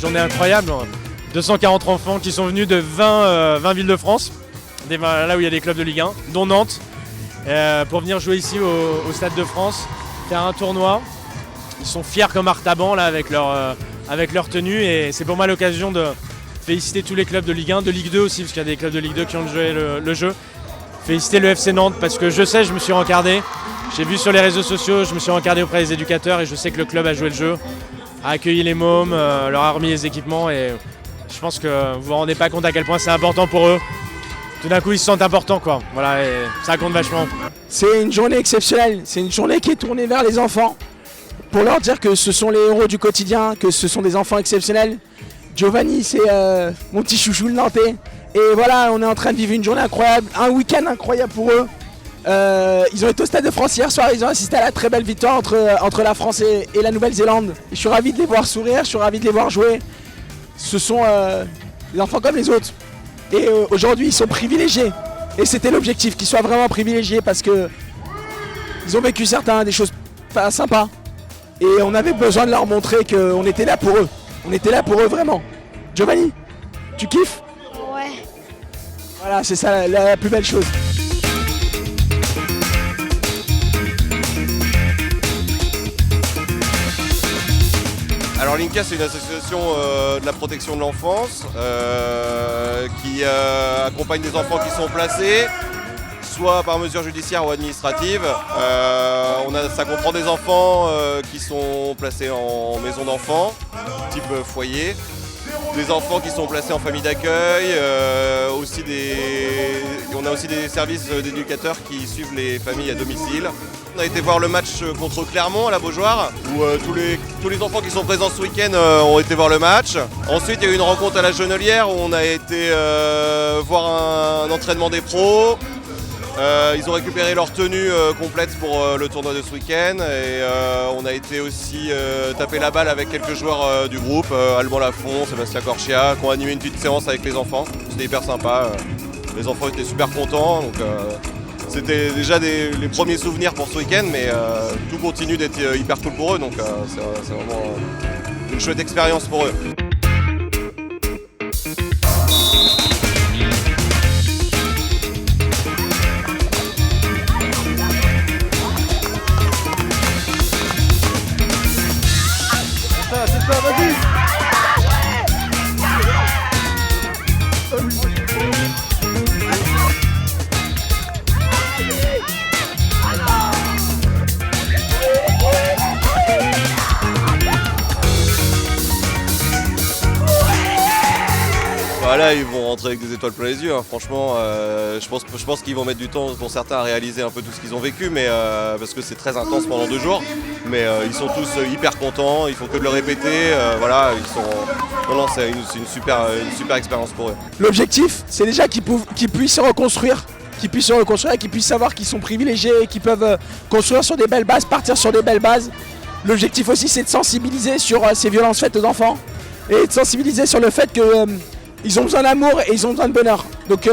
journée incroyable. 240 enfants qui sont venus de 20 villes de France, là où il y a des clubs de Ligue 1, dont Nantes, pour venir jouer ici au Stade de France, faire un tournoi. Ils sont fiers comme Artaban là, avec leur tenue, et c'est pour moi l'occasion de féliciter tous les clubs de Ligue 1, de Ligue 2 aussi, parce qu'il y a des clubs de Ligue 2 qui ont joué le jeu. Féliciter le FC Nantes parce que je sais, je me suis rencardé. J'ai vu sur les réseaux sociaux, je me suis rencardé auprès des éducateurs et je sais que le club a joué le jeu, a accueilli les mômes, leur a remis les équipements, et je pense que vous vous rendez pas compte à quel point c'est important pour eux. Tout d'un coup, ils se sentent importants, quoi. Voilà, et ça compte vachement. C'est une journée exceptionnelle, c'est une journée qui est tournée vers les enfants, pour leur dire que ce sont les héros du quotidien, que ce sont des enfants exceptionnels. Giovanni, c'est mon petit chouchou le Nantais. Et voilà, on est en train de vivre une journée incroyable, un week-end incroyable pour eux. Ils ont été au Stade de France hier soir, ils ont assisté à la très belle victoire entre la France et la Nouvelle-Zélande. Je suis ravi de les voir sourire, je suis ravi de les voir jouer. Ce sont des enfants comme les autres. Et aujourd'hui, ils sont privilégiés. Et c'était l'objectif, qu'ils soient vraiment privilégiés parce que ils ont vécu des choses pas sympas. Et on avait besoin de leur montrer qu'on était là pour eux. On était là pour eux vraiment. Giovanni, tu kiffes ? Ouais. Voilà, c'est ça la plus belle chose. Alors l'INCA, c'est une association de la protection de l'enfance qui accompagne des enfants qui sont placés, soit par mesure judiciaire ou administrative. Ça comprend des enfants qui sont placés en maison d'enfants, type foyer, des enfants qui sont placés en famille d'accueil, on a aussi des services d'éducateurs qui suivent les familles à domicile. On a été voir le match contre Clermont à la Beaujoire, où tous les enfants qui sont présents ce week-end ont été voir le match. Ensuite, il y a eu une rencontre à la Genelière où on a été voir un entraînement des pros. Ils ont récupéré leur tenue complète pour le tournoi de ce week-end, et on a été aussi taper la balle avec quelques joueurs du groupe, Alban Lafont, Sébastien Corchia, qui ont animé une petite séance avec les enfants. C'était hyper sympa, les enfants étaient super contents, donc c'était déjà les premiers souvenirs pour ce week-end, mais tout continue d'être hyper cool pour eux, donc c'est vraiment une chouette expérience pour eux. Voilà, ils vont rentrer avec des étoiles plein les yeux, hein. Franchement, je pense qu'ils vont mettre du temps pour certains à réaliser un peu tout ce qu'ils ont vécu, mais parce que c'est très intense pendant 2 jours, mais ils sont tous hyper contents, ils font que de le répéter, voilà, non, c'est une super expérience pour eux. L'objectif, c'est déjà qu'ils puissent se reconstruire, et qu'ils puissent savoir qu'ils sont privilégiés et qu'ils peuvent construire sur des belles bases, partir sur des belles bases. L'objectif aussi, c'est de sensibiliser sur ces violences faites aux enfants et de sensibiliser sur le fait que ils ont besoin d'amour et ils ont besoin de bonheur. Donc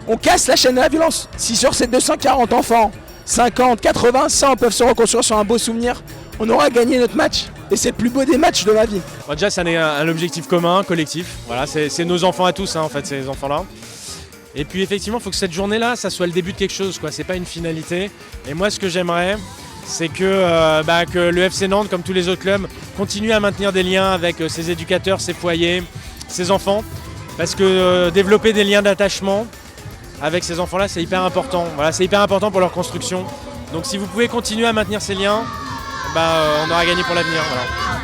on casse la chaîne de la violence. Si sur ces 240 enfants, 50, 80, 100 peuvent se reconstruire sur un beau souvenir, on aura gagné notre match. Et c'est le plus beau des matchs de ma vie. Bon, déjà, c'est un objectif commun, collectif. Voilà, c'est nos enfants à tous, hein, en fait, ces enfants-là. Et puis effectivement, il faut que cette journée-là, ça soit le début de quelque chose, quoi. C'est pas une finalité. Et moi, ce que j'aimerais, c'est que le FC Nantes, comme tous les autres clubs, continue à maintenir des liens avec ses éducateurs, ses foyers, ses enfants. Parce que développer des liens d'attachement avec ces enfants-là, c'est hyper important. Voilà, c'est hyper important pour leur construction. Donc si vous pouvez continuer à maintenir ces liens, on aura gagné pour l'avenir. Voilà.